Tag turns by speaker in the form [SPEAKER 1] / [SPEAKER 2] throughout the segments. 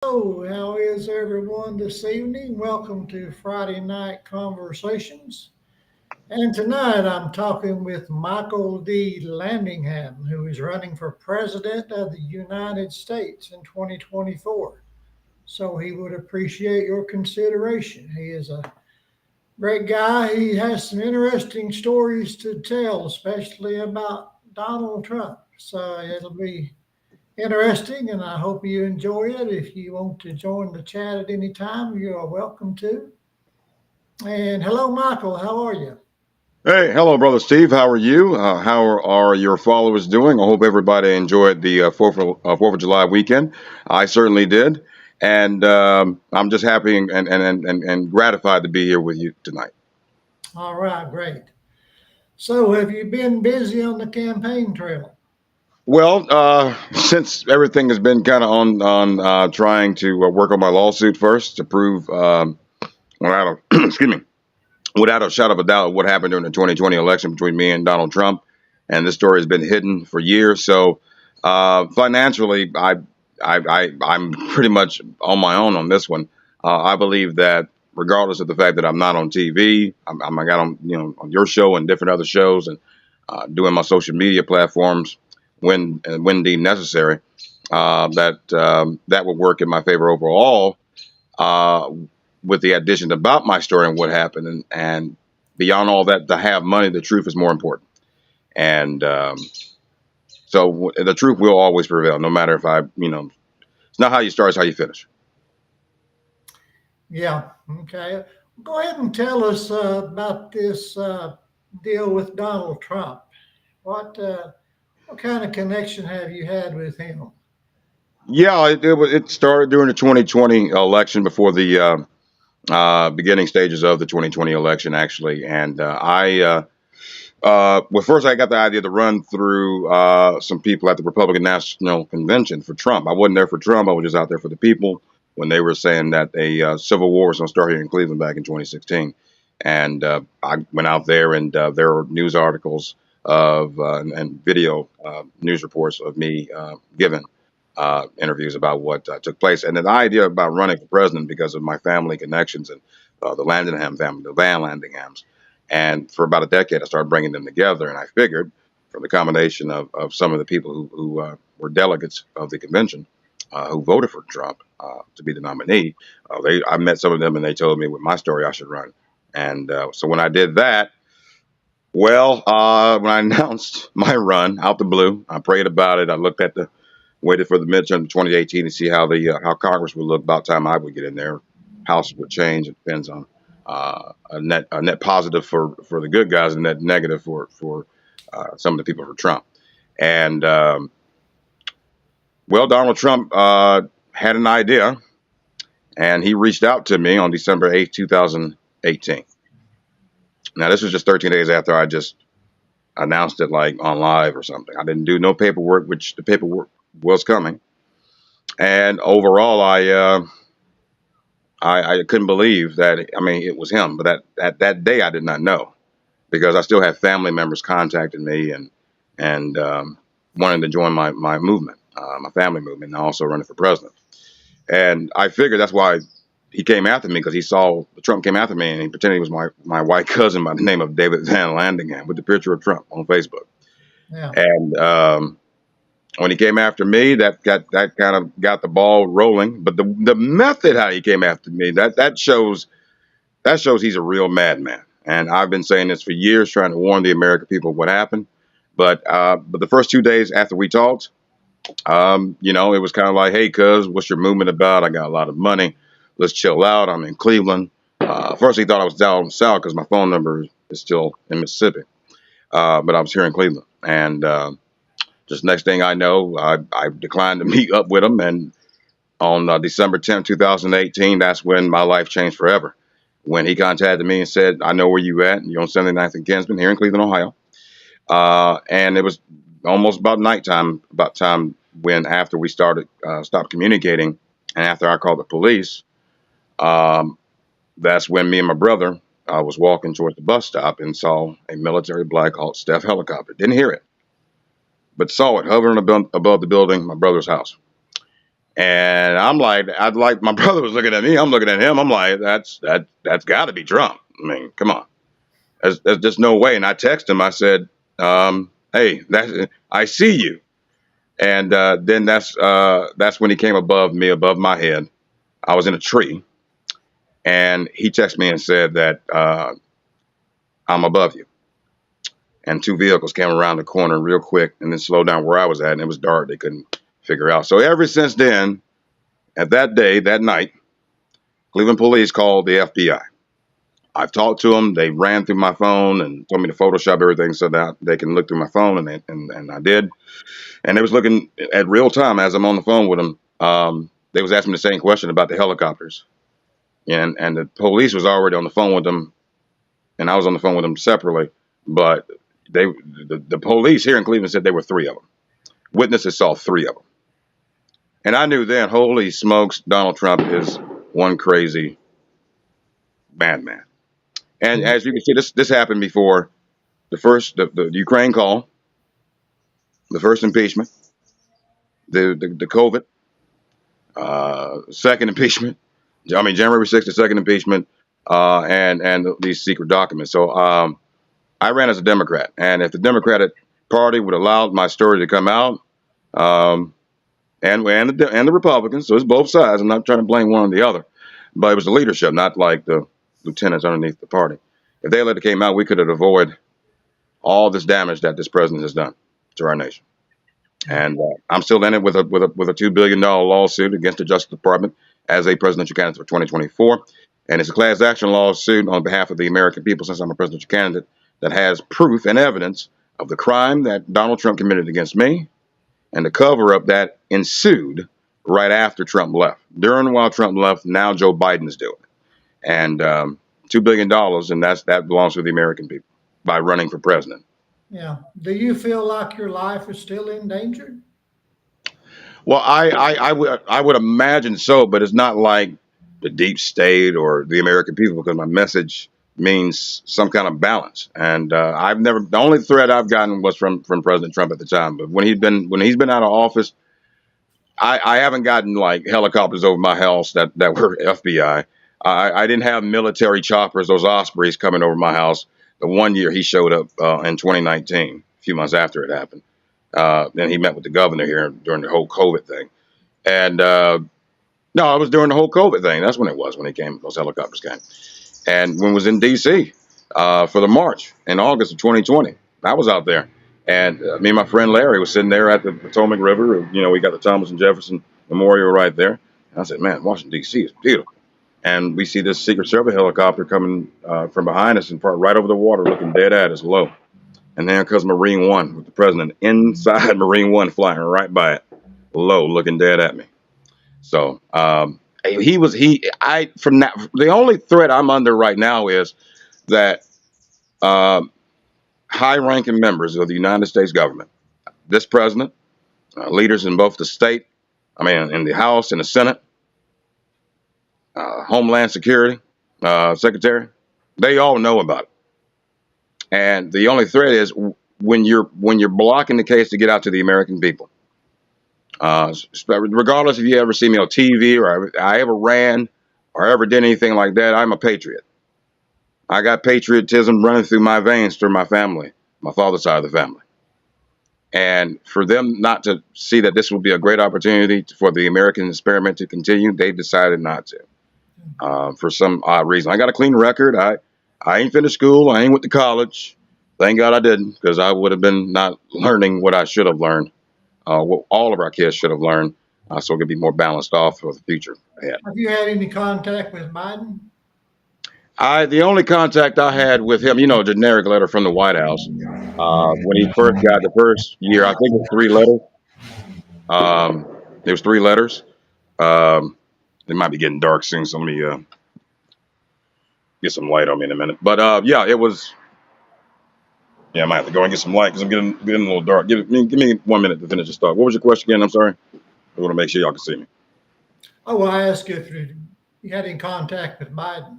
[SPEAKER 1] Hello, how is everyone this evening? Welcome to Friday Night Conversations. And tonight I'm talking with Michael D. Landingham, who is running for President of the United States in 2024. So he would appreciate your consideration. He is a great guy. He has some interesting stories to tell, especially about Donald Trump. So it'll be interesting, and I hope you enjoy it. If you want to join the chat at any time, you are welcome to. And hello, Michael. How are you?
[SPEAKER 2] Hey, hello, brother Steve. How are you? How are your followers doing? I hope everybody enjoyed the Fourth of July weekend. I certainly did, and I'm just happy and gratified to be here with you tonight.
[SPEAKER 1] All right, great. So, have you been busy on the campaign trail?
[SPEAKER 2] Well, since everything has been kind of on trying to work on my lawsuit first to prove without a, excuse me, without a shadow of a doubt what happened during the 2020 election between me and Donald Trump, and this story has been hidden for years. So financially, I'm pretty much on my own on this one. I believe that regardless of the fact that I'm not on TV, I got on on your show and different other shows and doing my social media platforms when deemed necessary. That would work in my favor overall. Uh, with the addition about my story and what happened, and beyond all that, to have money, the truth is more important. And the truth will always prevail, no matter if it's not how you start, it's how you finish.
[SPEAKER 1] Yeah. Okay. Go ahead and tell us about this deal with Donald Trump. What kind of connection have you had with him?
[SPEAKER 2] Yeah, it started during the 2020 election before the beginning stages of the 2020 election, actually. And well, first I got the idea to run through some people at the Republican National Convention for Trump. I wasn't there for Trump. I was just out there for the people when they were saying that a civil war was going to start here in Cleveland back in 2016. And I went out there, and there were news articles and video news reports of me giving interviews about what took place. And the idea about running for president because of my family connections and the Landingham family, the Van Landinghams. And for about a decade, I started bringing them together. And I figured from the combination of some of the people who were delegates of the convention who voted for Trump to be the nominee, I met some of them and they told me with my story I should run. And so when I did that, well, when I announced my run out the blue, I prayed about it. I looked at the waited for the midterm of 2018 to see how Congress would look. About time I would get in there, House would change. It depends on a net positive for the good guys and net negative for some of the people for Trump. And well, Donald Trump had an idea, and he reached out to me on December 8th, 2018. Now this was just 13 days after I just announced it like on live or something. I didn't do no paperwork, which the paperwork was coming. And overall, I couldn't believe that. I mean, it was him, but that day I did not know because I still had family members contacting me and wanting to join my movement, my family movement, and also running for president. And I figured that's why he came after me because he saw Trump came after me and he pretended he was my white cousin by the name of David Van Landingham with the picture of Trump on Facebook.
[SPEAKER 1] Yeah.
[SPEAKER 2] And when he came after me, that kind of got the ball rolling. But the method how he came after me that shows he's a real madman. And I've been saying this for years, trying to warn the American people of what happened. But the first 2 days after we talked, it was kind of like, hey, cuz, what's your movement about? I got a lot of money. Let's chill out. I'm in Cleveland. First, he thought I was down south because my phone number is still in Mississippi, but I was here in Cleveland. And just next thing I know, I declined to meet up with him. And on December 10th, 2018, that's when my life changed forever. When he contacted me and said, I know where you at. You're on 79th and Kinsman here in Cleveland, Ohio. And it was almost about nighttime, about time when after we stopped communicating and after I called the police, um, that's when me and my brother was walking towards the bus stop and saw a military Black Hawk Staff helicopter. Didn't hear it, but saw it hovering above the building, my brother's house. And I'm like, I'd like my brother was looking at me. I'm looking at him. I'm like, that's got to be Trump. I mean, come on. There's just no way. And I texted him. I said, "Hey, I see you." And then that's when he came above me, above my head. I was in a tree, and he texted me and said that I'm above you. And two vehicles came around the corner real quick, and then slowed down where I was at, and it was dark. They couldn't figure out. So ever since then, at that day, that night, Cleveland police called the FBI. I've talked to them. They ran through my phone and told me to Photoshop everything so that they can look through my phone, and I did. And they was looking at real time as I'm on the phone with them. They was asking me the same question about the helicopters, and the police was already on the phone with them, and I was on the phone with them separately. But the police here in Cleveland said there were three of them. Witnesses saw three of them, and I knew then, holy smokes, Donald Trump is one crazy madman. And as you can see, this happened before the Ukraine call, the first impeachment, the COVID, second impeachment. I mean, January 6th, the second impeachment, and these secret documents. So I ran as a Democrat, and if the Democratic Party would allow my story to come out, and the Republicans, so it's both sides. I'm not trying to blame one or the other, but it was the leadership, not like the lieutenants underneath the party. If they let it came out, we could have avoided all this damage that this president has done to our nation. And I'm still in it with a $2 billion lawsuit against the Justice Department as a presidential candidate for 2024. And it's a class action lawsuit on behalf of the American people, since I'm a presidential candidate, that has proof and evidence of the crime that Donald Trump committed against me and the cover up that ensued right after Trump left. During while Trump left, now Joe Biden is doing it. And $2 billion, and that belongs to the American people by running for president.
[SPEAKER 1] Yeah. Do you feel like your life is still in danger?
[SPEAKER 2] Well, I would imagine so, but it's not like the deep state or the American people, because my message means some kind of balance. And the only threat I've gotten was from President Trump at the time. But when he's been out of office, I haven't gotten like helicopters over my house that were FBI. I didn't have military choppers, those Ospreys, coming over my house. The one year he showed up in 2019, a few months after it happened. Then he met with the governor here during the whole COVID thing. And no, it was during the whole COVID thing. That's when it was, when he came, those helicopters came. And when it was in D.C. For the march in August of 2020, I was out there. And me and my friend Larry was sitting there at the Potomac River. You know, we got the Thomas and Jefferson Memorial right there. And I said, man, Washington, D.C. is beautiful. And we see this Secret Service helicopter coming from behind us and right over the water, looking dead at us low. And then comes Marine One with the president inside Marine One, flying right by it, low, looking dead at me. So from that, the only threat I'm under right now is that high-ranking members of the United States government, this president, leaders in both the state, in the House and the Senate, Homeland Security Secretary, they all know about it. And the only threat is when you're blocking the case to get out to the American people. Regardless if you ever see me on TV or I ever ran or ever did anything like that, I'm a patriot. I got patriotism running through my veins, through my family, my father's side of the family. And for them not to see that this will be a great opportunity for the American experiment to continue, they decided not to. For some odd reason. I got a clean record. I ain't finished school. I ain't went to college. Thank God I didn't, because I would have been not learning what I should have learned, what all of our kids should have learned, so it could be more balanced off for the future ahead.
[SPEAKER 1] Have you had any contact with Biden?
[SPEAKER 2] The only contact I had with him, generic letter from the White House. When he first got the first year, I think it was 3 letters. There was 3 letters. It might be getting dark soon, so let me get some light on me in a minute. But yeah, it was. Yeah, I might have to go and get some light because I'm getting a little dark. Give me 1 minute to finish this thought. What was your question again? I'm sorry. I want to make sure y'all can see me.
[SPEAKER 1] Oh, well, I asked you if you had any contact with Biden.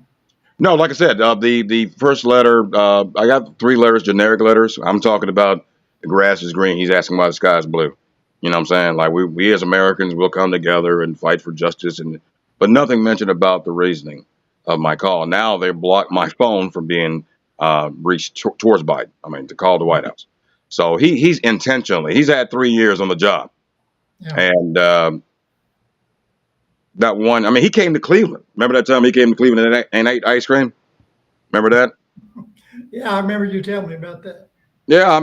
[SPEAKER 2] No, like I said, the first letter, I got 3 letters, generic letters. I'm talking about the grass is green. He's asking why the sky is blue. You know what I'm saying? Like we as Americans will come together and fight for justice, but nothing mentioned about the reasoning of my call. Now they blocked my phone from being reached towards Biden. I mean, to call the White House. So he's intentionally. He's had 3 years on the job,
[SPEAKER 1] Yeah.
[SPEAKER 2] and that one. I mean, he came to Cleveland. Remember that time he came to Cleveland and ate ice cream? Remember that?
[SPEAKER 1] Yeah, I remember you telling me about that.
[SPEAKER 2] Yeah.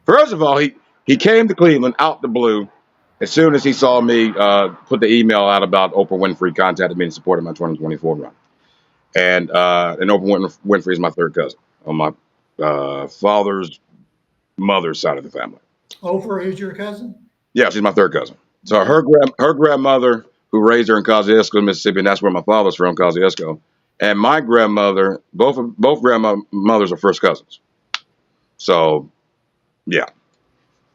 [SPEAKER 2] First of all, he came to Cleveland out the blue. As soon as he saw me put the email out about Oprah Winfrey contacted me in support of my 2024 run, and Oprah Winfrey is my third cousin on my father's mother's side of the family.
[SPEAKER 1] Oprah is your cousin?
[SPEAKER 2] Yeah, she's my third cousin. So her grandmother, who raised her in Kosciuszko, Mississippi, and that's where my father's from, Kosciuszko, and my grandmother, both grandmothers are first cousins. So yeah,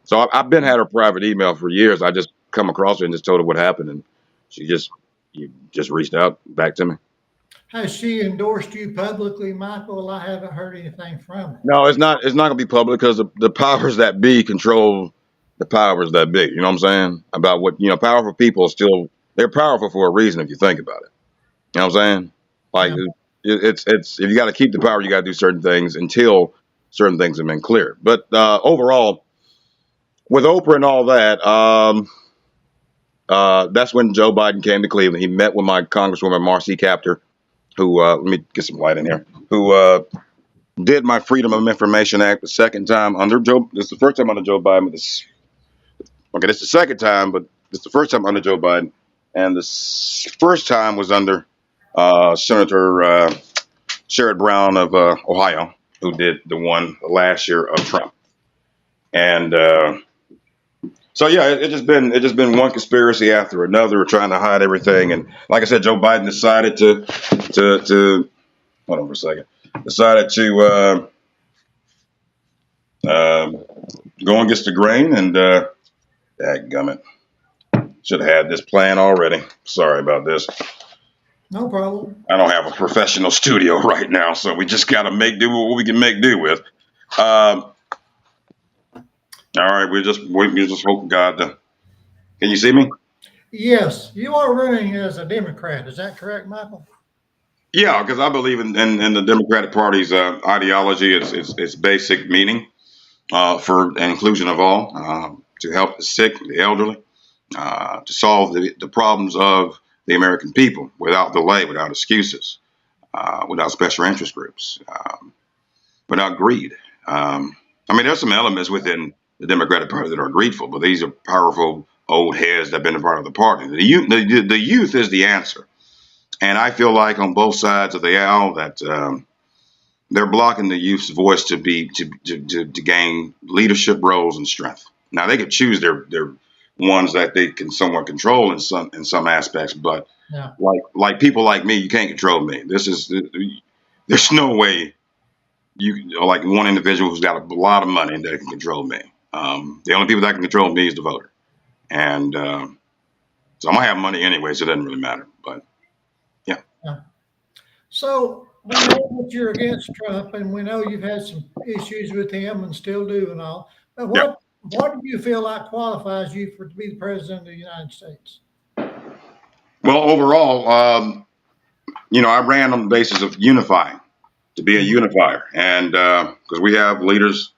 [SPEAKER 2] so I've been had her private email for years. I just come across her and just told her what happened, and she just reached out back to me.
[SPEAKER 1] Has she endorsed you publicly, Michael? I haven't heard anything from her.
[SPEAKER 2] No, it's not. It's not gonna be public because the powers that be control the powers that be. You know what I'm saying? About what powerful people still they're powerful for a reason if you think about it. You know what I'm saying? Like
[SPEAKER 1] Yeah.
[SPEAKER 2] it's if you got to keep the power, you got to do certain things until certain things have been cleared. But overall, with Oprah and all that, that's when Joe Biden came to Cleveland. He met with my Congresswoman Marcy Kaptur, who let me get some light in here, who did my Freedom of Information Act the second time under Joe. This is the first time under Joe Biden. Okay, this is the second time, but this is the first time under Joe Biden, and the first time was under Senator Sherrod Brown of Ohio, who did the one last year of Trump. And so yeah, it just been one conspiracy after another, trying to hide everything. And like I said, Joe Biden decided to hold on for a second. Decided to go against the grain, and dadgummit, should have had this plan already. Sorry about this.
[SPEAKER 1] No problem.
[SPEAKER 2] I don't have a professional studio right now, so we just got to make do with what we can make do with. All right, we just hope God. Can you see me?
[SPEAKER 1] Yes, you are running as a Democrat. Is that correct, Michael?
[SPEAKER 2] Yeah, because I believe in the Democratic Party's ideology, its basic meaning for inclusion of all, to help the sick, the elderly, to solve the problems of the American people without delay, without excuses, without special interest groups, without greed. I mean, there's some elements within the Democratic Party that are greedful, but these are powerful old heads that have been a part of the party. The youth is the answer. And I feel like on both sides of the aisle that they're blocking the youth's voice to gain leadership roles and strength. Now they could choose their ones that they can somewhat control in some aspects, but
[SPEAKER 1] Yeah.
[SPEAKER 2] like people like me, you can't control me. There's no way like one individual who's got a lot of money that can control me. The only people that can control me is the voter, and so I'm gonna have money anyway, so it doesn't really matter. But yeah.
[SPEAKER 1] Yeah. So we know that you're against Trump, and we know you've had some issues with him and still do and all. But
[SPEAKER 2] Yeah.
[SPEAKER 1] what do you feel like qualifies you to be the president of the United States?
[SPEAKER 2] Well, overall, I ran on the basis of unifying, to be a unifier, and because we have leaders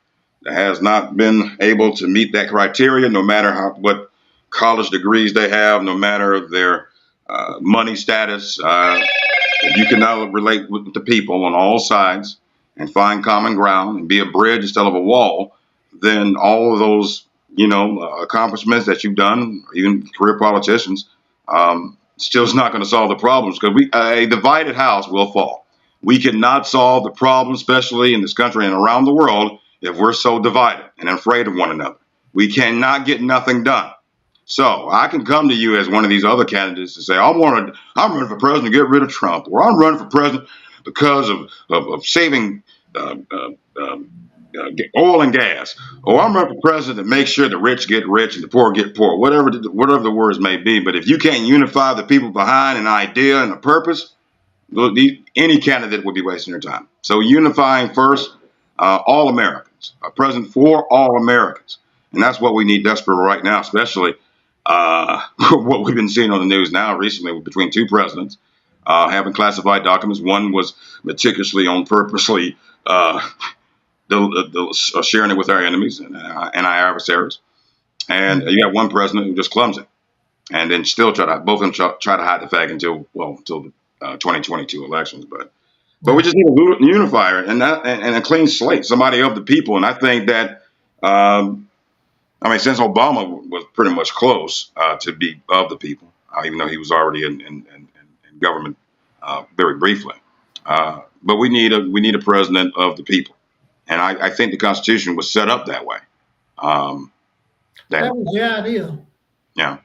[SPEAKER 2] that has not been able to meet that criteria, no matter what college degrees they have, no matter their money status. If you cannot relate with the people on all sides and find common ground and be a bridge instead of a wall, then all of those, accomplishments that you've done, even career politicians, still is not going to solve the problems, because a divided house will fall. We cannot solve the problem, especially in this country and around the world, if we're so divided and afraid of one another. We cannot get nothing done. So I can come to you as one of these other candidates and say, I'm running for president to get rid of Trump, or I'm running for president because of saving oil and gas, or I'm running for president to make sure the rich get rich and the poor get poor, whatever the words may be. But if you can't unify the people behind an idea and a purpose, any candidate would be wasting their time. So unifying first, all Americans, a president for all Americans. And that's what we need desperately right now, especially what we've been seeing on the news now recently between two presidents having classified documents. One was meticulously on purposely sharing it with our enemies and our adversaries. And you have one president who just clumsy and then still both of them try to hide the fact until the 2022 elections. But we just need a unifier and a clean slate, somebody of the people. And I think that, since Obama was pretty much close to be of the people, even though he was already in government very briefly. But we need a president of the people. And I think the Constitution was set up that way.
[SPEAKER 1] That was the idea.
[SPEAKER 2] Yeah,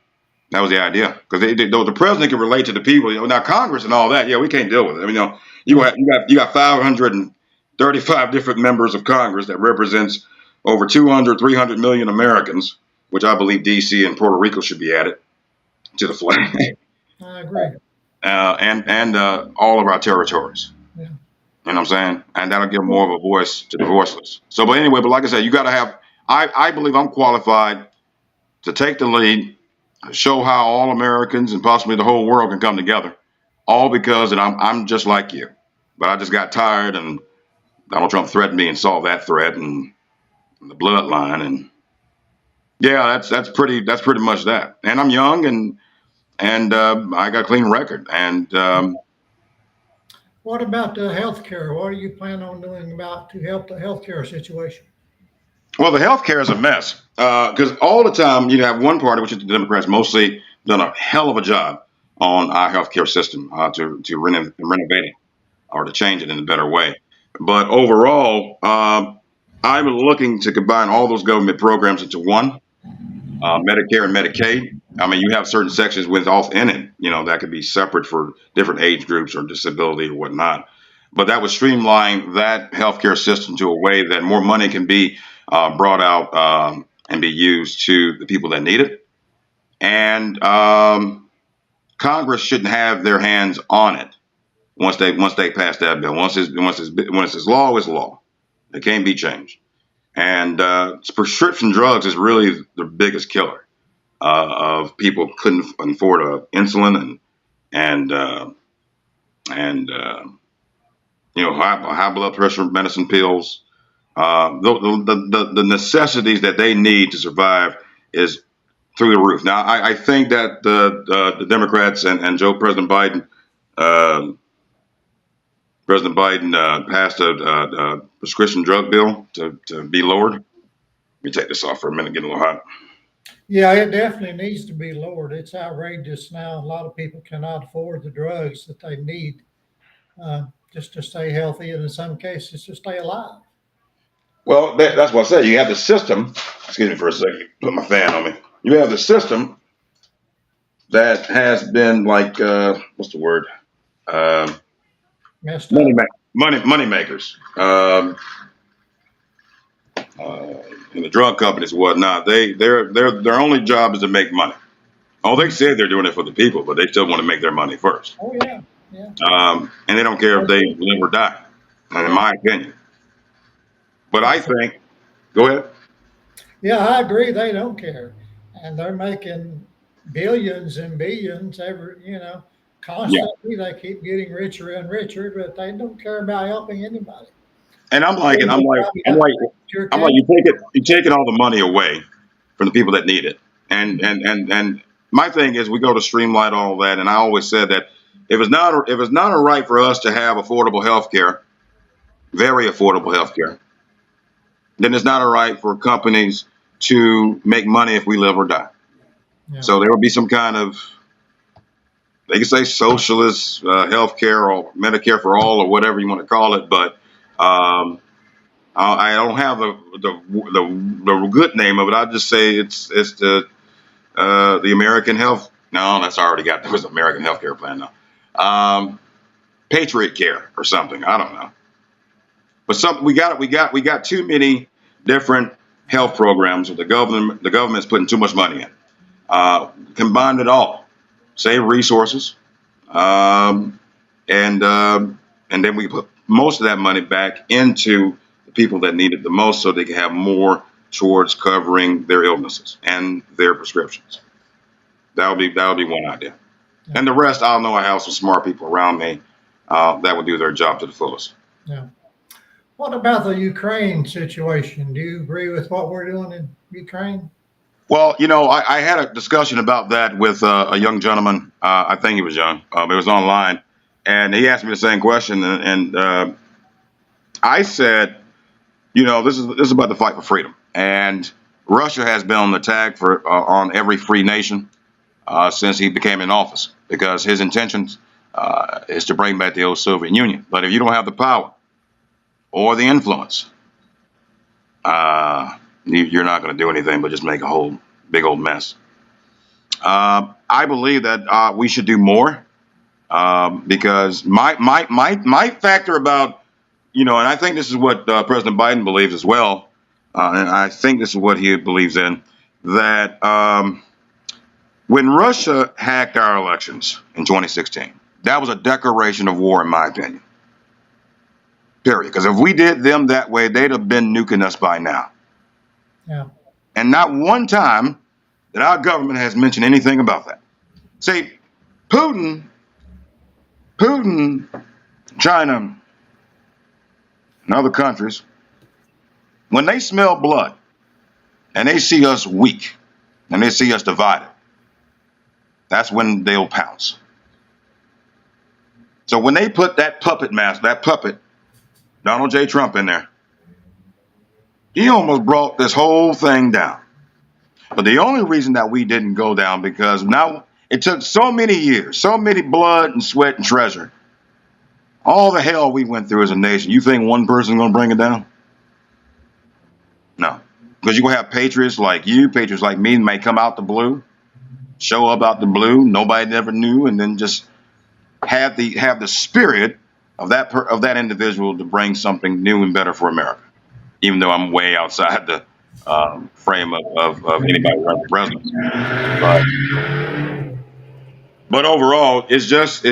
[SPEAKER 2] that was the idea. Because the president can relate to the people. Now Congress and all that, yeah, we can't deal with it. You got 535 different members of Congress that represents over 300 million Americans, which I believe D.C. and Puerto Rico should be added to the flag.
[SPEAKER 1] I agree.
[SPEAKER 2] And all of our territories.
[SPEAKER 1] Yeah.
[SPEAKER 2] You know what I'm saying? And that'll give more of a voice to the voiceless. But like I said, you got to have, I believe I'm qualified to take the lead, show how all Americans and possibly the whole world can come together, all because I'm just like you. But I just got tired and Donald Trump threatened me and saw that threat and the bloodline. And yeah, that's pretty much that. And I'm young and I got a clean record. And
[SPEAKER 1] what about the health care? What are you planning on doing to help the healthcare situation?
[SPEAKER 2] Well, the healthcare is a mess because all the time you have one party, which is the Democrats, mostly done a hell of a job on our healthcare system to renovate it or to change it in a better way. But overall, I'm looking to combine all those government programs into one, Medicare and Medicaid. You have certain sections with off in it, that could be separate for different age groups or disability or whatnot. But that would streamline that healthcare system to a way that more money can be brought out and be used to the people that need it. And Congress shouldn't have their hands on it once they pass that bill. Once it's law, it's law. It can't be changed. And prescription drugs is really the biggest killer of people who couldn't afford insulin and high blood pressure medicine pills. The necessities that they need to survive is through the roof. Now, I think that the Democrats and President Biden passed a prescription drug bill to be lowered. Let me take this off for a minute, getting a little hot.
[SPEAKER 1] Yeah, it definitely needs to be lowered. It's outrageous now. A lot of people cannot afford the drugs that they need just to stay healthy, and in some cases to stay alive.
[SPEAKER 2] Well, that's what I said. You have the system. Excuse me for a second. Put my fan on me. You have the system that has been like, what's the word?
[SPEAKER 1] Messed up.
[SPEAKER 2] Money makers. And the drug companies and whatnot. Their only job is to make money. Oh, they said they're doing it for the people, but they still want to make their money first.
[SPEAKER 1] Oh yeah, yeah.
[SPEAKER 2] And they don't care if they live or die, in my opinion. But I think, go ahead.
[SPEAKER 1] Yeah, I agree. They don't care, and they're making billions and billions constantly. They keep getting richer and richer, but they don't care about helping anybody.
[SPEAKER 2] And I'm like, you're taking all the money away from the people that need it. And my thing is, we go to streamline all that. And I always said that if it's not a right for us to have affordable health care, very affordable health care, then it's not a right for companies to make money if we live or die. Yeah. So there will be some kind of, they can say socialist health care or Medicare for all or whatever you want to call it, but I don't have the good name of it. I just say it's the American Health. No, that's already got. There was an American Health Care Plan now. Patriot Care or something. I don't know. But we got too many different health programs that the government's putting too much money in. Combine it all, save resources, and then we put most of that money back into the people that need it the most, so they can have more towards covering their illnesses and their prescriptions. That would be one idea.
[SPEAKER 1] Yeah.
[SPEAKER 2] And the rest, I'll know I have some smart people around me that would do their job to the fullest.
[SPEAKER 1] Yeah. What about the Ukraine situation? Do you agree with what we're doing in Ukraine?
[SPEAKER 2] Well, I had a discussion about that with a young gentleman. I think he was young. It was online, and he asked me the same question, and I said, this is about the fight for freedom, and Russia has been on the tag for on every free nation since he became in office, because his intentions is to bring back the old Soviet Union. But if you don't have the power or the influence, you're not going to do anything but just make a whole big old mess. I believe that we should do more because my factor about, and I think this is what President Biden believes as well, and I think this is what he believes in, that when Russia hacked our elections in 2016, that was a declaration of war, in my opinion. Period. Because if we did them that way, they'd have been nuking us by now.
[SPEAKER 1] Yeah.
[SPEAKER 2] And not one time that our government has mentioned anything about that. See, Putin, China, and other countries, when they smell blood and they see us weak and they see us divided, that's when they'll pounce. So when they put that puppet, Donald J. Trump, in there, he almost brought this whole thing down. But the only reason that we didn't go down, because now it took so many years, so many blood and sweat and treasure, all the hell we went through as a nation. You think one person's going to bring it down? No. Because you're going to have patriots like you, patriots like me, may come out the blue, show up out the blue, nobody never knew, and then just have the spirit of that individual to bring something new and better for America. Even though I'm way outside the frame of anybody running for president, but overall, it's just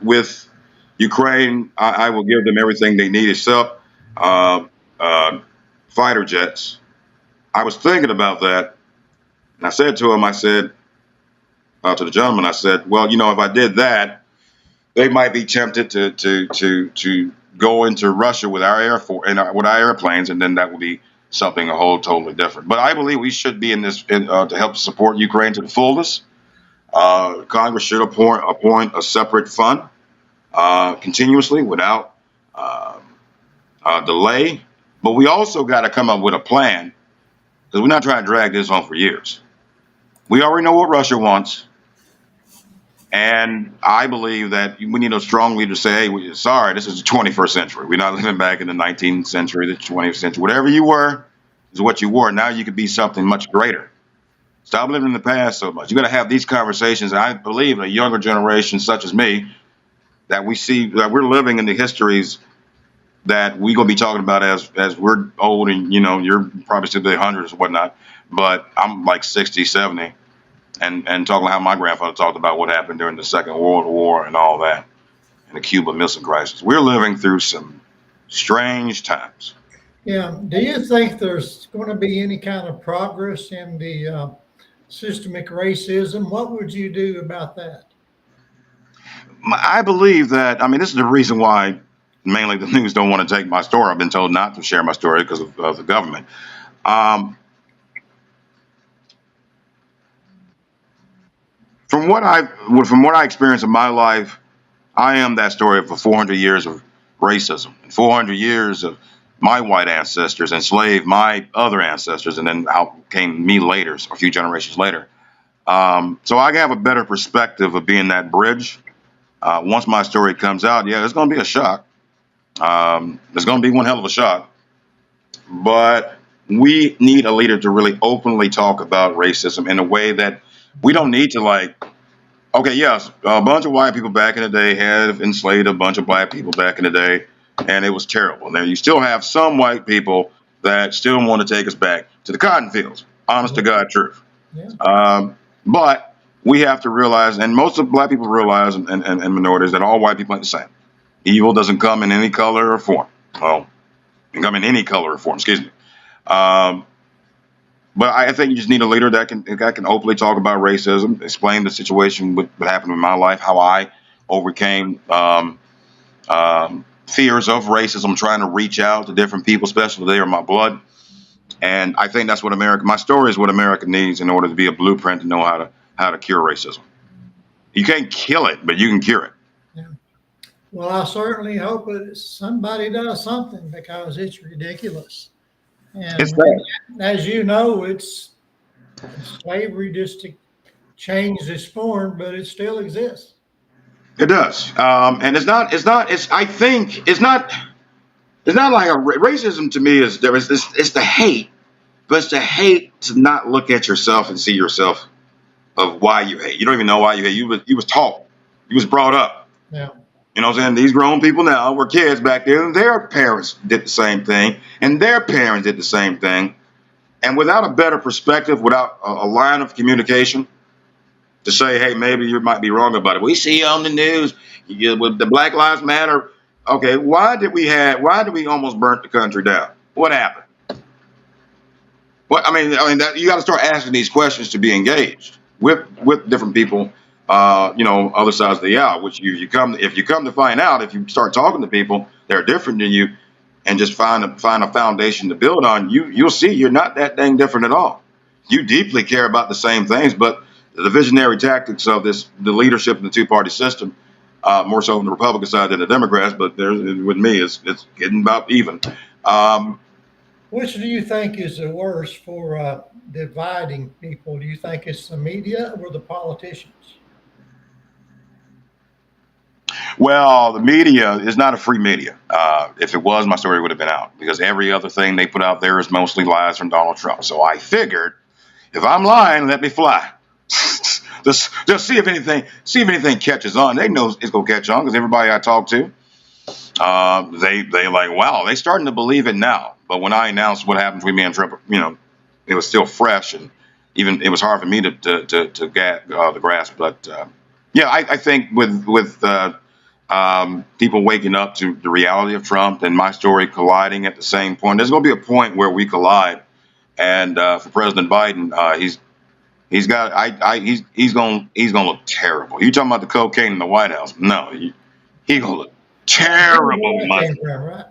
[SPEAKER 2] with Ukraine. I will give them everything they need except fighter jets. I was thinking about that, and I said to him, to the gentleman, I said, well, if I did that, they might be tempted to go into Russia with our Air Force and with our airplanes, and then that will be something totally different. But I believe we should be in this to help support Ukraine to the fullest. Congress should appoint a separate fund continuously without delay. But we also got to come up with a plan, because we're not trying to drag this on for years. We already know what Russia wants. And I believe that we need a strong leader to say, hey, sorry, this is the 21st century. We're not living back in the 19th century, the 20th century. Whatever you were is what you were. Now you could be something much greater. Stop living in the past so much. You got to have these conversations. And I believe a younger generation such as me, that we see that we're living in the histories that we're going to be talking about as we're old, and, you're probably still in the hundreds or whatnot. But I'm like 60, 70. And talking how my grandfather talked about what happened during the Second World War and all that, and the Cuban Missile Crisis. We're living through some strange times.
[SPEAKER 1] Yeah. Do you think there's going to be any kind of progress in the systemic racism? What would you do about that?
[SPEAKER 2] I believe that, this is the reason why mainly the news don't want to take my story. I've been told not to share my story because of the government. From what I experienced in my life, I am that story of 400 years of racism, and 400 years of my white ancestors enslaved my other ancestors, and then out came me later, a few generations later. So I have a better perspective of being that bridge. Once my story comes out, yeah, it's going to be a shock. It's going to be one hell of a shock. But we need a leader to really openly talk about racism in a way that we don't need to okay, yes, a bunch of white people back in the day have enslaved a bunch of black people back in the day, and it was terrible. Now, you still have some white people that still want to take us back to the cotton fields, honest to God truth. Yeah. But we have to realize, and most of black people realize, and minorities, that all white people ain't the same. Evil doesn't come in any color or form. Well, it can come in any color or form, excuse me. Um, but I think you just need a leader that can openly talk about racism, explain the situation, what happened in my life, how I overcame fears of racism, trying to reach out to different people, especially if they are my blood. And I think that's what America. My story is what America needs in order to be a blueprint to know how to cure racism. You can't kill it, but you can cure it.
[SPEAKER 1] Yeah. Well, I certainly hope that somebody does something because it's ridiculous.
[SPEAKER 2] It's
[SPEAKER 1] And
[SPEAKER 2] sad.
[SPEAKER 1] as you know, it's slavery just to change its form, but it still exists.
[SPEAKER 2] It does, and it's not. It's not. It's. I think it's not. It's not like racism to me is there is. It's the hate, but it's the hate to not look at yourself and see yourself of why you hate. You don't even know why you hate. You was taught. You was brought up.
[SPEAKER 1] Yeah.
[SPEAKER 2] You know what I'm saying? These grown people now were kids back then. Their parents did the same thing, and their parents did the same thing. And without a better perspective, without a line of communication to say, hey, maybe you might be wrong about it. We see on the news with the Black Lives Matter. Okay, why did we almost burnt the country down? What happened? What that, you got to start asking these questions to be engaged with different people. Other sides of the aisle. Which if you come to find out, if you start talking to people that are different than you, and just find a foundation to build on, you'll see you're not that dang different at all. You deeply care about the same things, but the visionary tactics of the leadership in the two-party system, more so on the Republican side than the Democrats, but with me, it's getting about even.
[SPEAKER 1] Which do you think is the worst for dividing people? Do you think it's the media or the politicians?
[SPEAKER 2] Well, the media is not a free media. If it was, my story would have been out because every other thing they put out there is mostly lies from Donald Trump. So I figured, if I'm lying, let me fly. just see if anything catches on. They know it's gonna catch on because everybody I talk to, they like, wow, they starting to believe it now. But when I announced what happened between me and Trump, it was still fresh, and even it was hard for me to get the grasp. But yeah, I think with people waking up to the reality of Trump and my story colliding at the same point, there's going to be a point where we collide. And for President Biden, he's going to look terrible. You talking about the cocaine in the White House? No, he going to look terrible.
[SPEAKER 1] Right?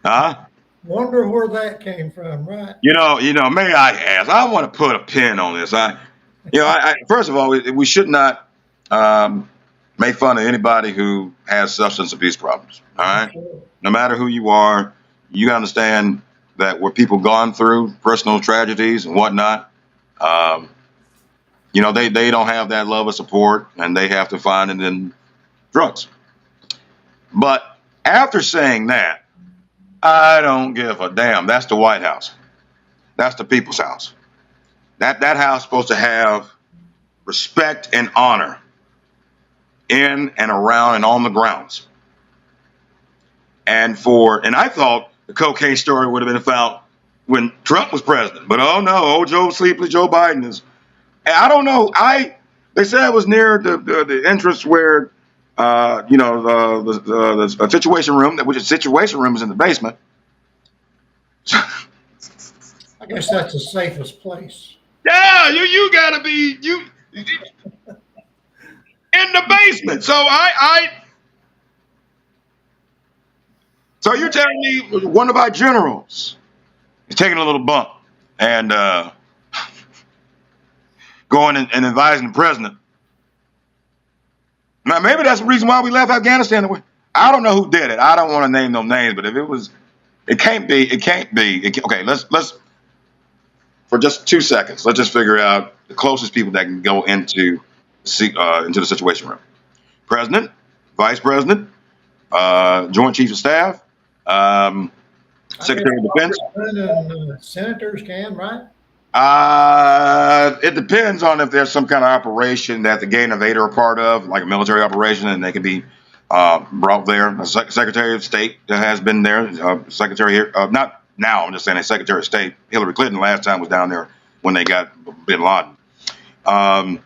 [SPEAKER 2] Huh?
[SPEAKER 1] Wonder where that came from, right?
[SPEAKER 2] May I ask? I want to put a pin on this. First of all, we should not make fun of anybody who has substance abuse problems. All right, no matter who you are, you understand that what people gone through, personal tragedies and whatnot. They don't have that love or support, and they have to find it in drugs. But after saying that, I don't give a damn. That's the White House. That's the people's house. That house is supposed to have respect and honor in and around and on the grounds. And I thought the cocaine story would have been found when Trump was president. But oh no, Joe Sleepy, Joe Biden is. I don't know. They said it was near the entrance where the situation room, which is situation room is in the basement.
[SPEAKER 1] I guess that's the safest place.
[SPEAKER 2] Yeah, you gotta be in the basement. So so you're telling me one of our generals is taking a little bump and going and advising the president. Now maybe that's the reason why we left Afghanistan. I don't know who did it. I don't want to name no names, but if it was, it can't be. Okay, let's for just 2 seconds. Let's just figure out the closest people that can go into the situation room. President, Vice President, Joint Chiefs of Staff, Secretary of Defense.
[SPEAKER 1] Senators can, right?
[SPEAKER 2] It depends on if there's some kind of operation that the Gay Innovator are part of, like a military operation, and they can be brought there. A Secretary of State has been there. Secretary here, not now. I'm just saying, a Secretary of State. Hillary Clinton last time was down there when they got Bin Laden. I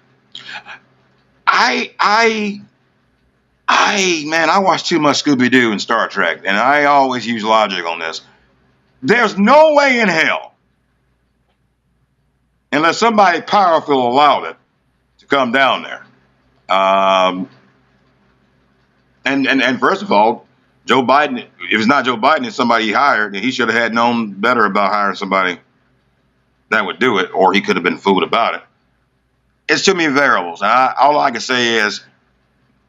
[SPEAKER 2] watch too much Scooby Doo and Star Trek, and I always use logic on this. There's no way in hell unless somebody powerful allowed it to come down there. Um, and first of all, Joe Biden, if it's not Joe Biden, it's somebody he hired, and he should have had known better about hiring somebody that would do it, or he could have been fooled about it. It's too many variables. And all I can say is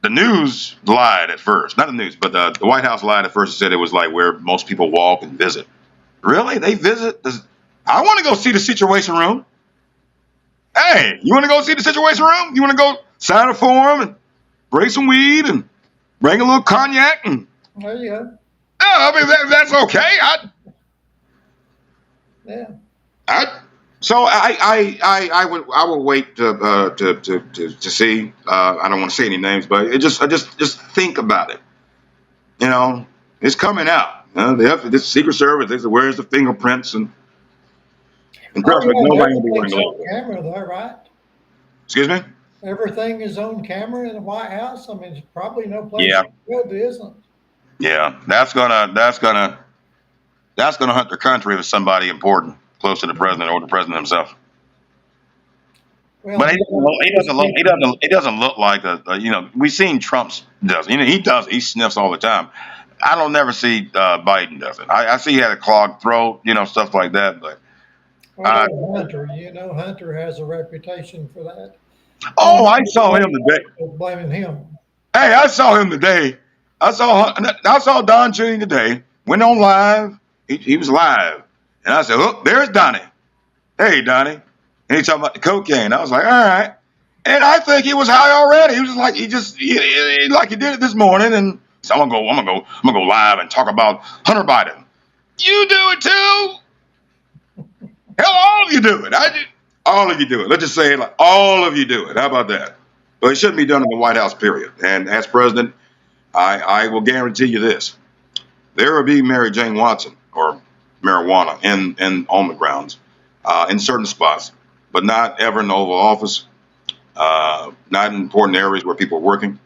[SPEAKER 2] the news lied at first. Not the news, but the White House lied at first and said it was like where most people walk and visit. Really? They visit? I want to go see the Situation Room. Hey, you want to go see the Situation Room? You want to go sign a form and break some weed and bring a little cognac? And
[SPEAKER 1] There you go.
[SPEAKER 2] I mean, that's okay.
[SPEAKER 1] Yeah.
[SPEAKER 2] So I would wait to see. I don't want to say any names, but I just think about it. You know, it's coming out. The Secret Service. They said, "Where's the fingerprints?" And trust me, nobody will be wearing
[SPEAKER 1] Everything's
[SPEAKER 2] gloves.
[SPEAKER 1] on camera, though, right?
[SPEAKER 2] Excuse me.
[SPEAKER 1] Everything is on camera in the White House. I mean, there's probably no place
[SPEAKER 2] Yeah,
[SPEAKER 1] to go that isn't.
[SPEAKER 2] yeah. That's gonna hunt the country if it's somebody important close to the president or the president himself.
[SPEAKER 1] Well,
[SPEAKER 2] But he doesn't look like we've seen Trump's does. He does. He sniffs all the time. I don't never see Biden does it. I see he had a clogged throat, stuff like that. But
[SPEAKER 1] well, Hunter, Hunter has a reputation for that.
[SPEAKER 2] I saw him today.
[SPEAKER 1] Blaming him.
[SPEAKER 2] Hey, I saw him today. I saw Don Jr. today. Went on live. He was live, and I said, "Oh, there's Donnie. Hey, Donnie." And he talking about the cocaine. I was like, "All right." And I think he was high already. He was like, like he did it this morning. And so I'm gonna go live and talk about Hunter Biden. You do it too. Hell, all of you do it. All of you do it. Let's just say it like all of you do it. How about that? But it shouldn't be done in the White House, period. And as president, I will guarantee you this: there will be Mary Jane Watson or marijuana on the grounds in certain spots, but not ever in the Oval Office. Not in important areas where people are working,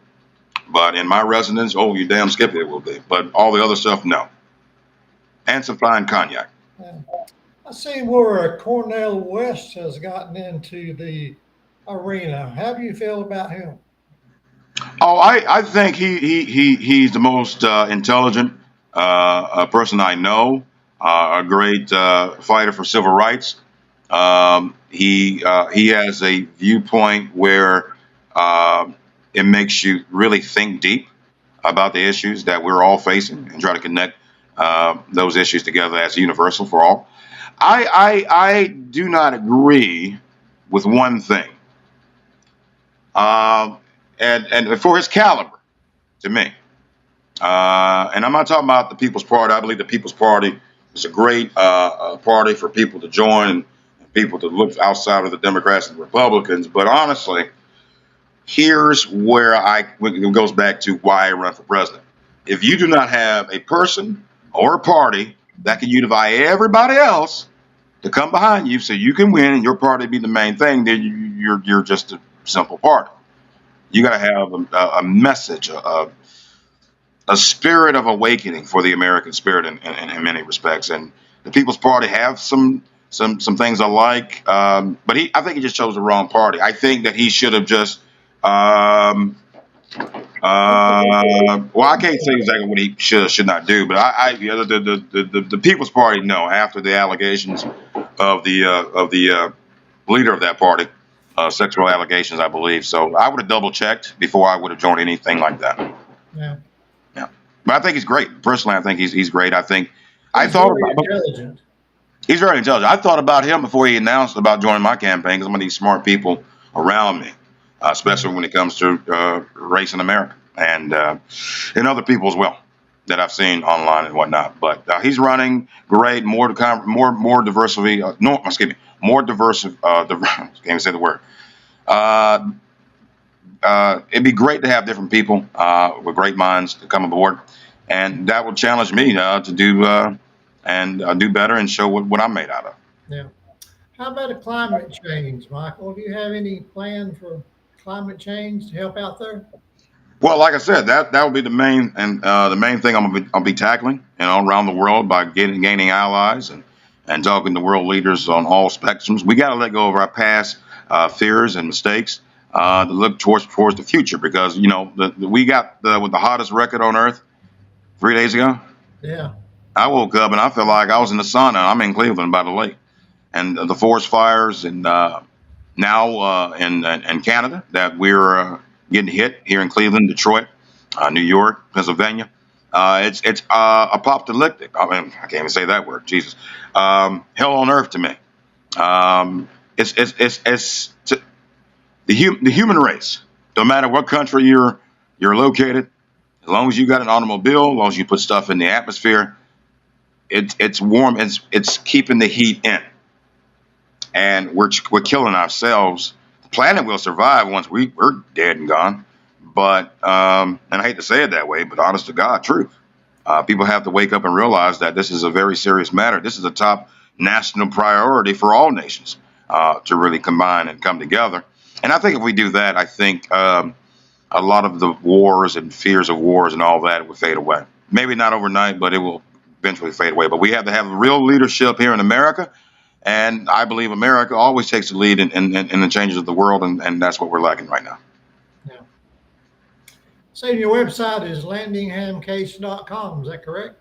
[SPEAKER 2] but in my residence, oh, you damn skip it will be. But all the other stuff, no. And some fine cognac.
[SPEAKER 1] Yeah. I see where Cornel West has gotten into the arena. How do you feel about him?
[SPEAKER 2] Oh, I think he's the most intelligent person I know. A great fighter for civil rights. He has a viewpoint where it makes you really think deep about the issues that we're all facing and try to connect those issues together as universal for all. I do not agree with one thing, and for his caliber, to me, and I'm not talking about the People's Party. I believe the People's Party is a great party for people to join. People to look outside of the Democrats and Republicans. But honestly, here's where it goes back to why I run for president. If you do not have a person or a party that can unify everybody else to come behind you so you can win and your party be the main thing, then you're just a simple party. You got to have a message, a spirit of awakening for the American spirit in many respects. And the People's Party have some things I like, but I think he just chose the wrong party. I think that he should have just, well, I can't say exactly what he should not do, but the People's Party, no, after the allegations of the leader of that party, sexual allegations, I believe. So I would have double checked before I would have joined anything like that.
[SPEAKER 1] Yeah.
[SPEAKER 2] Yeah, but I think he's great. Personally, I think he's great. I think I
[SPEAKER 1] He's
[SPEAKER 2] thought
[SPEAKER 1] very
[SPEAKER 2] about.
[SPEAKER 1] intelligent.
[SPEAKER 2] He's very intelligent. I thought about him before he announced about joining my campaign because I'm one of these smart people around me, especially when it comes to race in America and other people as well that I've seen online and whatnot. But he's running great. More diversity. No, excuse me. More diverse. Can't even say the word. It'd be great to have different people with great minds to come aboard, and that will challenge me to do. And do better and show what I'm made out of.
[SPEAKER 1] Yeah. How about a climate change, Michael? Do you have any plan for climate change to help out there?
[SPEAKER 2] Well, like I said, that will be the main thing I'll be tackling, around the world by gaining allies and and talking to world leaders on all spectrums. We got to let go of our past fears and mistakes to look towards the future, because we got with the hottest record on earth 3 days ago.
[SPEAKER 1] Yeah.
[SPEAKER 2] I woke up and I felt like I was in the sauna. I'm in Cleveland by the lake, and the forest fires, and now in Canada that we're getting hit here in Cleveland, Detroit, New York, Pennsylvania. It's apocalyptic. I mean, I can't even say that word. Jesus, hell on earth to me. It's the human race. No matter what country you're located, as long as you got an automobile, as long as you put stuff in the atmosphere, it's warm. It's keeping the heat in, and we're killing ourselves. The planet will survive once we're dead and gone. But and I hate to say it that way, but honest to God, truth. People have to wake up and realize that this is a very serious matter. This is a top national priority for all nations to really combine and come together. And I think if we do that, I think a lot of the wars and fears of wars and all that will fade away. Maybe not overnight, but it will eventually fade away. But we have to have real leadership here in America. And I believe America always takes the lead in the changes of the world. And that's what we're lacking right now.
[SPEAKER 1] Yeah. So your website is landinghamcase.com. Is that correct?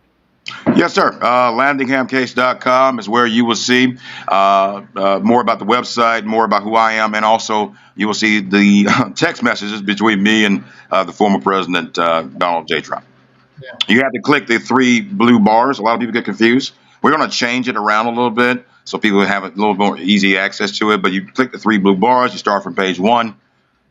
[SPEAKER 2] Yes, sir. Landinghamcase.com is where you will see more about the website, more about who I am, and also you will see the text messages between me and the former president, Donald J. Trump.
[SPEAKER 1] Yeah.
[SPEAKER 2] You have to click the 3 blue bars. A lot of people get confused. We're going to change it around a little bit so people have a little more easy access to it. But you click the 3 blue bars. You start from page 1,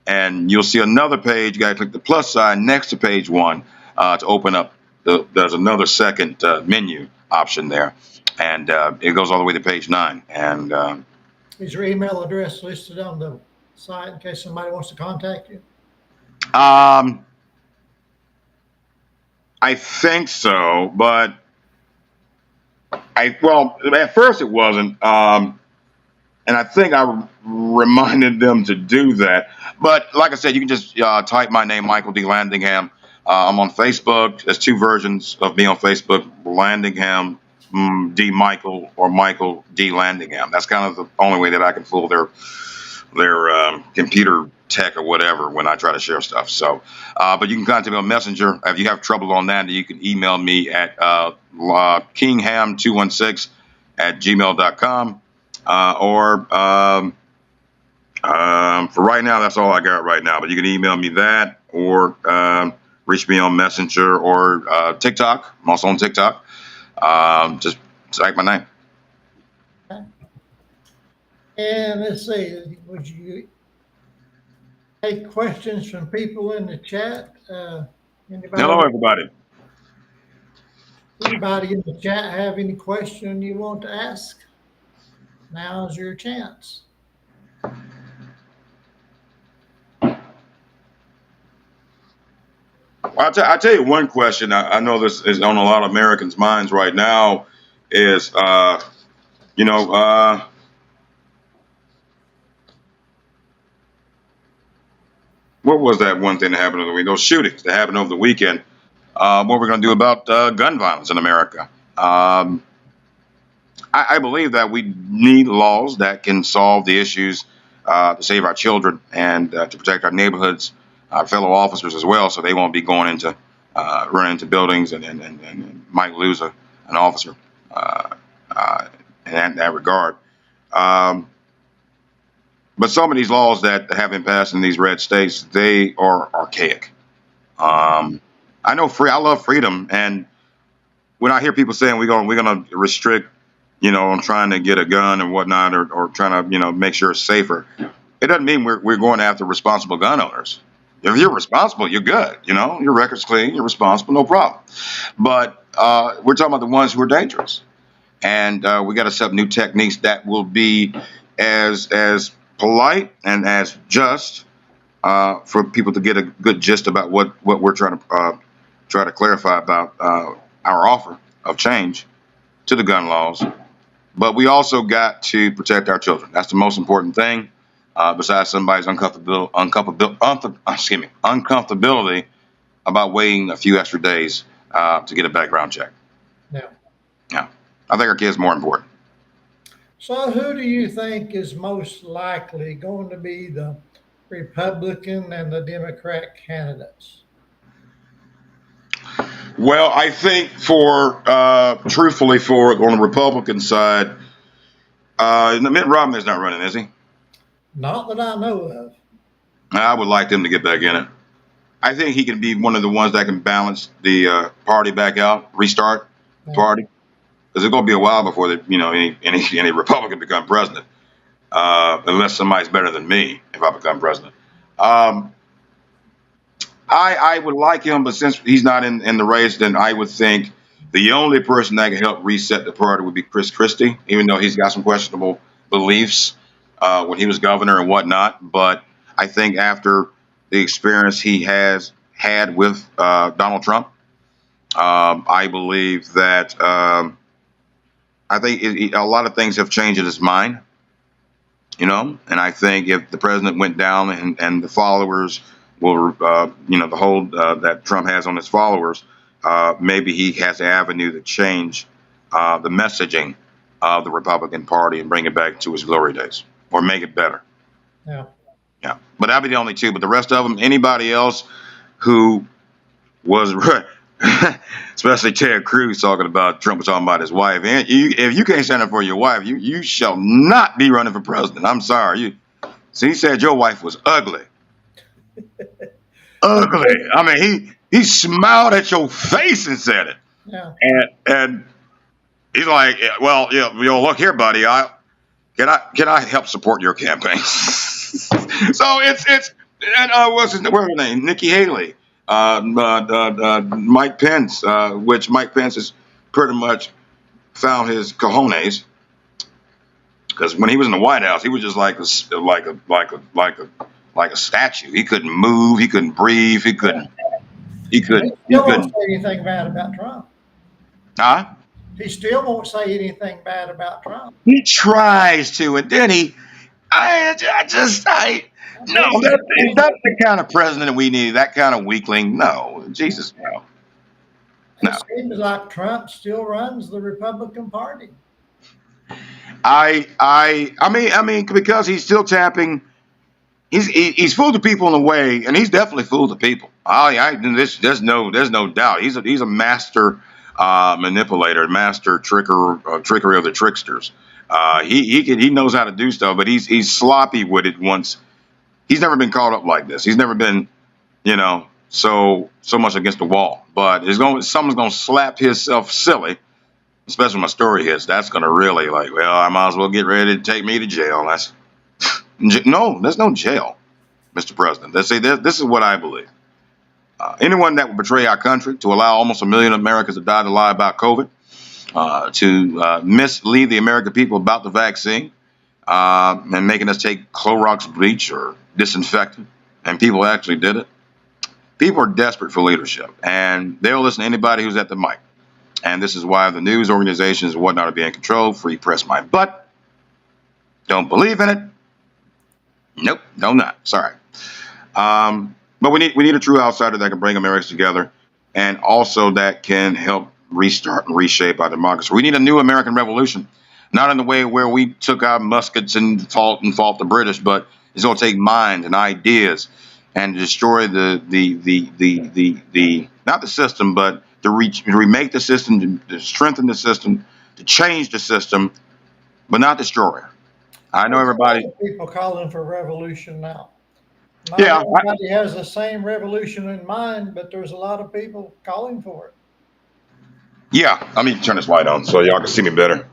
[SPEAKER 2] and you'll see another page. You got to click the plus sign next to page 1 to open up. There's another second menu option there, and it goes all the way to page 9. And
[SPEAKER 1] is your email address listed on the site in case somebody wants to contact you?
[SPEAKER 2] I think so, but at first it wasn't, and I think I reminded them to do that. But like I said, you can just type my name, Michael D. Landingham. I'm on Facebook. There's 2 versions of me on Facebook: Landingham D. Michael, or Michael D. Landingham. That's kind of the only way that I can fool their computer tech or whatever when I try to share stuff. So, but you can contact me on Messenger. If you have trouble on that, you can email me at kingham216@gmail.com. Or for right now, that's all I got right now. But you can email me that, or reach me on Messenger or TikTok. I'm also on TikTok. Just type my name.
[SPEAKER 1] Okay. And let's see, would you take questions from people in the chat?
[SPEAKER 2] Hello, everybody.
[SPEAKER 1] Anybody in the chat have any question you want to ask? Now's your chance.
[SPEAKER 2] I'll tell you one question. I know this is on a lot of Americans' minds right now. Is what was that one thing that happened over the weekend? Those shootings that happened over the weekend. What we're going to do about gun violence in America? I believe that we need laws that can solve the issues to save our children and to protect our neighborhoods, our fellow officers as well, so they won't be going into running into buildings and might lose an officer in that regard. But some of these laws that have been passed in these red states, they are archaic. I love freedom, and when I hear people saying we're gonna restrict, on trying to get a gun and whatnot, or trying to make sure it's safer, it doesn't mean we're going after responsible gun owners. If you're responsible, you're good. Your record's clean, you're responsible, no problem. But we're talking about the ones who are dangerous, and we got to set up new techniques that will be as polite and as just for people to get a good gist about what we're trying to clarify about our offer of change to the gun laws. But we also got to protect our children. That's the most important thing. Besides somebody's uncomfortability about waiting a few extra days to get a background check.
[SPEAKER 1] Yeah.
[SPEAKER 2] Yeah, I think our kids are more important.
[SPEAKER 1] So, who do you think is most likely going to be the Republican and the Democrat candidates?
[SPEAKER 2] Well, I think truthfully, for on the Republican side, Mitt Romney is not running, is he?
[SPEAKER 1] Not that I know of.
[SPEAKER 2] I would like them to get back in it. I think he can be one of the ones that can balance the party back out, restart the
[SPEAKER 1] Yeah.
[SPEAKER 2] party, because it's going to be a while before any Republican become president, unless somebody's better than me if I become president. Um, I would like him, but since he's not in the race, then I would think the only person that can help reset the party would be Chris Christie, even though he's got some questionable beliefs when he was governor and whatnot. But I think after the experience he has had with Donald Trump, I believe that I think a lot of things have changed in his mind, and I think if the president went down and the followers will, the hold that Trump has on his followers, maybe he has an avenue to change the messaging of the Republican Party and bring it back to its glory days or make it better.
[SPEAKER 1] Yeah.
[SPEAKER 2] Yeah, but that'd be the only two. But the rest of them, anybody else who was, especially Ted Cruz talking about Trump was talking about his wife. And if you can't stand up for your wife, you shall not be running for president. I'm sorry. So he said your wife was ugly. Ugly. I mean, he smiled at your face and said it.
[SPEAKER 1] Yeah.
[SPEAKER 2] And he's like, well, yeah, look here, buddy. Can I help support your campaign? So it's and what's her name? Nikki Haley, Mike Pence, which Mike Pence has pretty much found his cojones because when he was in the White House, he was just like a statue. He couldn't move. He couldn't breathe. He couldn't. He couldn't.
[SPEAKER 1] He still won't say anything bad about Trump.
[SPEAKER 2] Huh?
[SPEAKER 1] He still won't say anything bad about Trump.
[SPEAKER 2] He tries to, and then no, that's the kind of president we need. That kind of weakling. No, Jesus, no.
[SPEAKER 1] It seems like Trump still runs the Republican Party.
[SPEAKER 2] I mean, because he's still tapping. He's fooled the people in a way, and he's definitely fooled the people. There's no doubt. He's a master manipulator, master trickery of the tricksters. He knows how to do stuff, but he's sloppy with it. Once he's never been caught up like this. He's never been, so much against the wall. But someone's gonna slap himself silly, especially when my story hits. That's gonna really well, I might as well get ready to take me to jail. No, there's no jail, Mr. President. This is what I believe. Anyone that would betray our country to allow almost 1 million Americans to die to lie about COVID, to mislead the American people about the vaccine, and making us take Clorox bleach or disinfectant, and people actually did it. People are desperate for leadership, and they'll listen to anybody who's at the mic. And this is why the news organizations and whatnot are being controlled. Free press my butt. Don't believe in it. Nope, no, not. Sorry. But we need a true outsider that can bring Americans together, and also that can help restart and reshape our democracy. We need a new American revolution, not in the way where we took our muskets and fought the British, but it's going to take minds and ideas and destroy the not the system, but to remake the system, to strengthen the system, to change the system, but not destroy it. I know everybody.
[SPEAKER 1] People calling for revolution now. Not
[SPEAKER 2] Yeah,
[SPEAKER 1] everybody has the same revolution in mind, but there's a lot of people calling for it.
[SPEAKER 2] yeah. Let me turn this light on so y'all can see me better.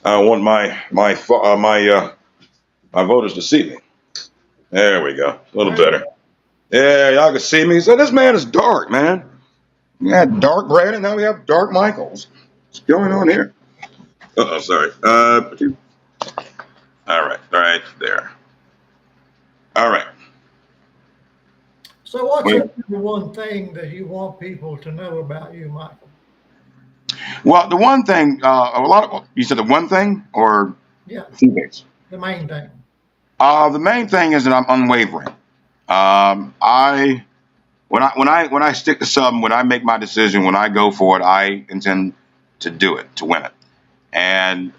[SPEAKER 2] I want my voters to see me. There we go. A little better. Yeah, y'all can see me. So this man is dark, man. We had dark Brandon, now we have dark Michaels. What's going on here? Sorry. All right there. All right.
[SPEAKER 1] So what's the one thing that you want people to know about you, Michael?
[SPEAKER 2] Well, the one thing, you said the one thing or
[SPEAKER 1] Yeah,
[SPEAKER 2] a few things?
[SPEAKER 1] the main thing.
[SPEAKER 2] The main thing is that I'm unwavering. When I stick to something, when I make my decision, when I go for it, I intend to do it, to win it. And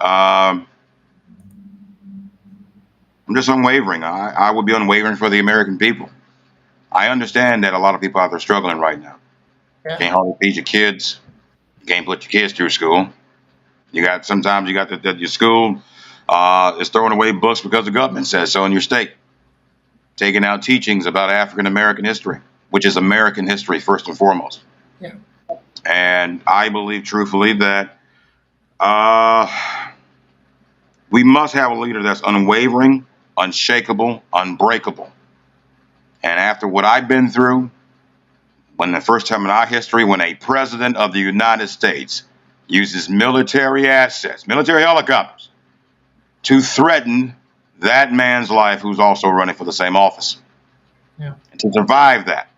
[SPEAKER 2] I'm just unwavering. I would be unwavering for the American people. I understand that a lot of people out there struggling right now.
[SPEAKER 1] Yeah.
[SPEAKER 2] Can't hardly feed your kids. You can't put your kids through school. You got sometimes you got that your school is throwing away books because the government says so in your state. Taking out teachings about African American history, which is American history first and foremost.
[SPEAKER 1] Yeah.
[SPEAKER 2] And I believe truthfully that uh, we must have a leader that's unwavering, unshakable, unbreakable. And after what I've been through, when the first time in our history, when a president of the United States uses military assets, military helicopters, to threaten that man's life who's also running for the same office.
[SPEAKER 1] Yeah.
[SPEAKER 2] And to survive that,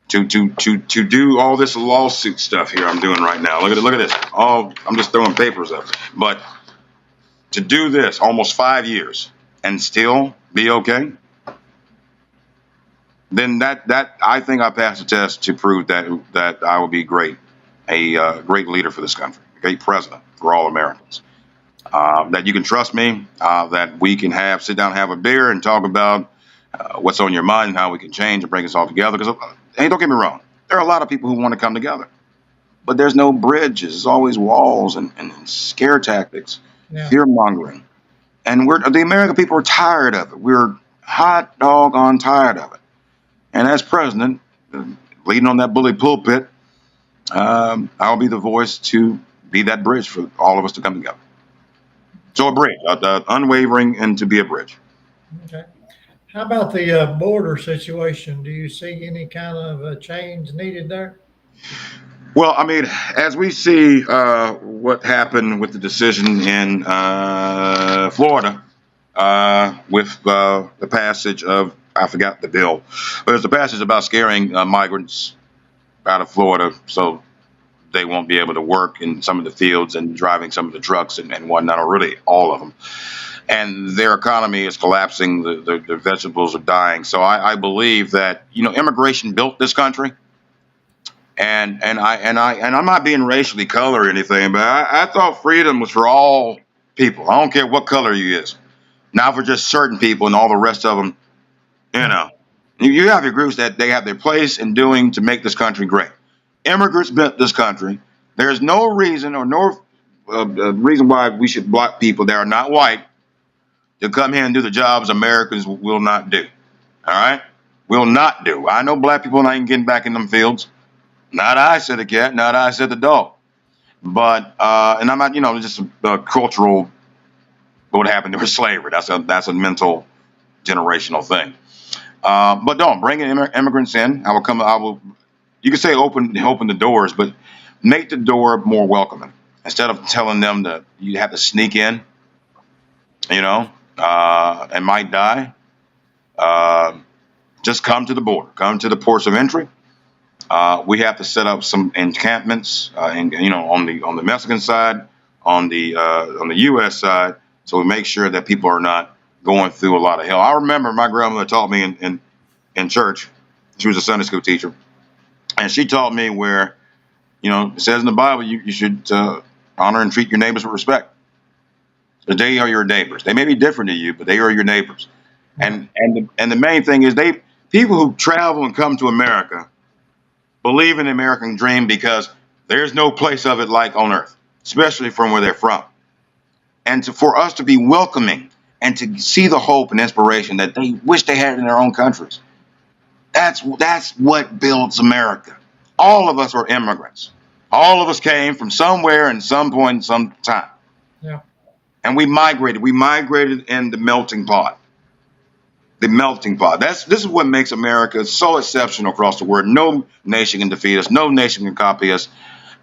[SPEAKER 2] to do all this lawsuit stuff here I'm doing right now. Look at this. Oh, I'm just throwing papers up. But to do this almost 5 years and still be okay, then that I think I passed the test to prove that I will be great, a great leader for this country, a great president for all Americans. That you can trust me, that we can sit down, have a beer, and talk about what's on your mind and how we can change and bring us all together. Because, hey, don't get me wrong, there are a lot of people who want to come together, but there's no bridges. There's always walls and scare tactics,
[SPEAKER 1] Yeah.
[SPEAKER 2] fear mongering, and the American people are tired of it. We're hot doggone tired of it. And as president, leading on that bully pulpit, I'll be the voice to be that bridge for all of us to come together. So a bridge, unwavering, and to be a bridge.
[SPEAKER 1] Okay. How about the border situation? Do you see any kind of change needed there?
[SPEAKER 2] Well, I mean, as we see what happened with the decision in Florida with the passage of, I forgot the bill, but it's the passage about scaring migrants out of Florida so they won't be able to work in some of the fields and driving some of the trucks and whatnot, or really all of them. And their economy is collapsing. The vegetables are dying. So I believe that immigration built this country. And I'm not being racially colored or anything, but I thought freedom was for all people. I don't care what color you is, not for just certain people and all the rest of them. You have your groups that they have their place in doing to make this country great. Immigrants built this country. There's no reason or no reason why we should block people that are not white to come here and do the jobs Americans will not do. All right, will not do. I know black people ain't getting back in them fields. Not I, said the cat. Not I, said the dog. But and I'm not, just a cultural. What happened during slavery? That's a mental, generational thing. But don't bring immigrants in. I will. You can say open the doors, but make the door more welcoming. Instead of telling them that you have to sneak in, and might die. Just come to the border. Come to the ports of entry. We have to set up some encampments, on the Mexican side, on the U.S. side, so we make sure that people are not going through a lot of hell. I remember my grandmother taught me in church. She was a Sunday school teacher, and she taught me where, it says in the Bible you should honor and treat your neighbors with respect. So they are your neighbors. They may be different to you, but they are your neighbors. And the main thing is people who travel and come to America believe in the American dream because there's no place of it like on earth, especially from where they're from. And for us to be welcoming and to see the hope and inspiration that they wish they had in their own countries. That's what builds America. All of us are immigrants. All of us came from somewhere and some point in some time.
[SPEAKER 1] Yeah.
[SPEAKER 2] And we migrated. We migrated in the melting pot. The melting pot. This is what makes America so exceptional across the world. No nation can defeat us. No nation can copy us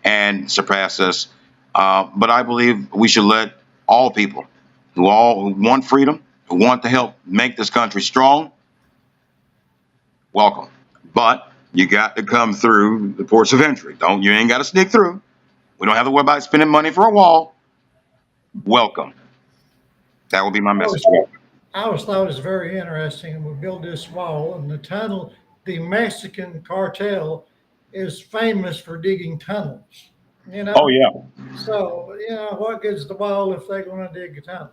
[SPEAKER 2] and surpass us. But I believe we should let all people who want freedom, who want to help make this country strong, welcome. But you got to come through the ports of entry. You ain't got to sneak through. We don't have to worry about spending money for a wall. Welcome. That will be my message.
[SPEAKER 1] I always thought it was very interesting. And we built this wall and the tunnel. The Mexican cartel is famous for digging tunnels.
[SPEAKER 2] Oh yeah.
[SPEAKER 1] So what good's the wall if they're going to dig a tunnel?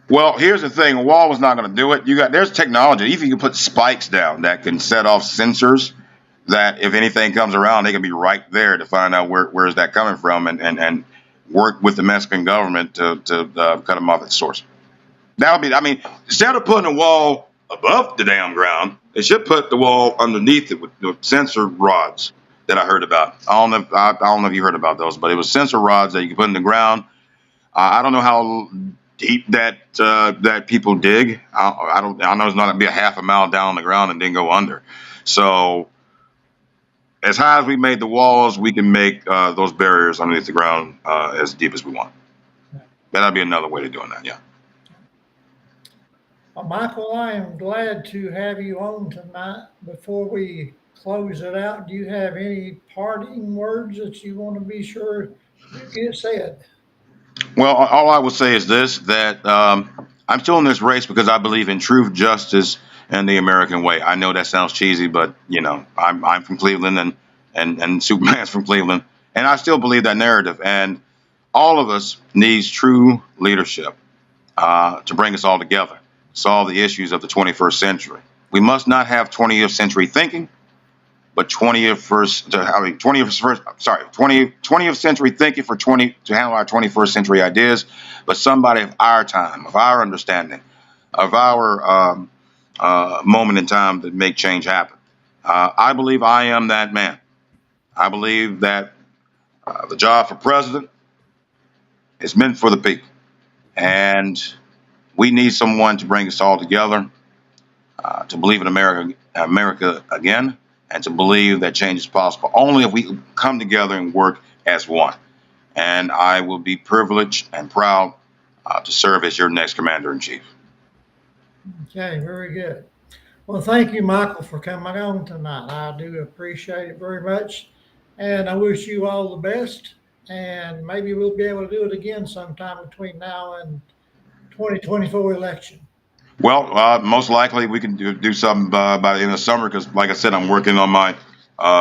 [SPEAKER 2] Well, here's the thing: a wall is not going to do it. There's technology. Even you can put spikes down that can set off sensors. That if anything comes around, they can be right there to find out where is that coming from, and work with the Mexican government to cut them off at the source. That would be. I mean, instead of putting a wall above the damn ground, they should put the wall underneath it with the sensor rods that I heard about. I don't know if you heard about those, but it was sensor rods that you can put in the ground. I don't know how deep that people dig. I don't. I know it's not gonna be a half a mile down on the ground and then go under. So as high as we made the walls, we can make those barriers underneath the ground as deep as we want. That'd be another way of doing that. Yeah.
[SPEAKER 1] Well, Michael, I am glad to have you on tonight. Before we close it out, do you have any parting words that you want to be sure you get said?
[SPEAKER 2] Well, all I will say is this: that I'm still in this race because I believe in truth, justice, and the American way. I know that sounds cheesy, but I'm from Cleveland, and Superman's from Cleveland, and I still believe that narrative. And all of us needs true leadership to bring us all together, solve the issues of the 21st century. We must not have 20th century thinking, but 20th century thinking for 20 to handle our 21st century ideas, but somebody of our time, of our understanding, of our moment in time that make change happen. I believe I am that man. I believe that the job for president is meant for the people, and we need someone to bring us all together, to believe in America again, and to believe that change is possible only if we come together and work as one. And I will be privileged and proud to serve as your next commander in chief.
[SPEAKER 1] Okay, very good. Well, thank you, Michael, for coming on tonight. I do appreciate it very much. And I wish you all the best. And maybe we'll be able to do it again sometime between now and 2024 election.
[SPEAKER 2] Well, most likely we can do something by the end of summer because, like I said, I'm working on my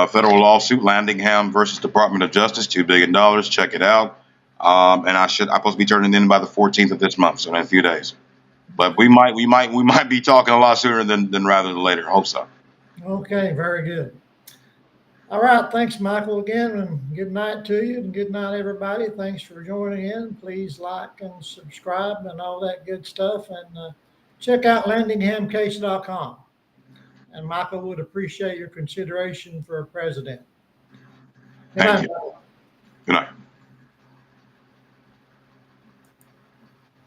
[SPEAKER 2] federal lawsuit, Landingham versus Department of Justice, $2 billion. Check it out. And I'm supposed to be turning in by the 14th of this month, so in a few days. But we might be talking a lot sooner than rather than later. Hope so.
[SPEAKER 1] Okay, very good. All right. Thanks, Michael, again. And good night to you. And good night, everybody. Thanks for joining in. Please like and subscribe and all that good stuff. And check out landinghamcase.com. And Michael would appreciate your consideration for president. Good
[SPEAKER 2] Thank
[SPEAKER 1] night.
[SPEAKER 2] you. Good night.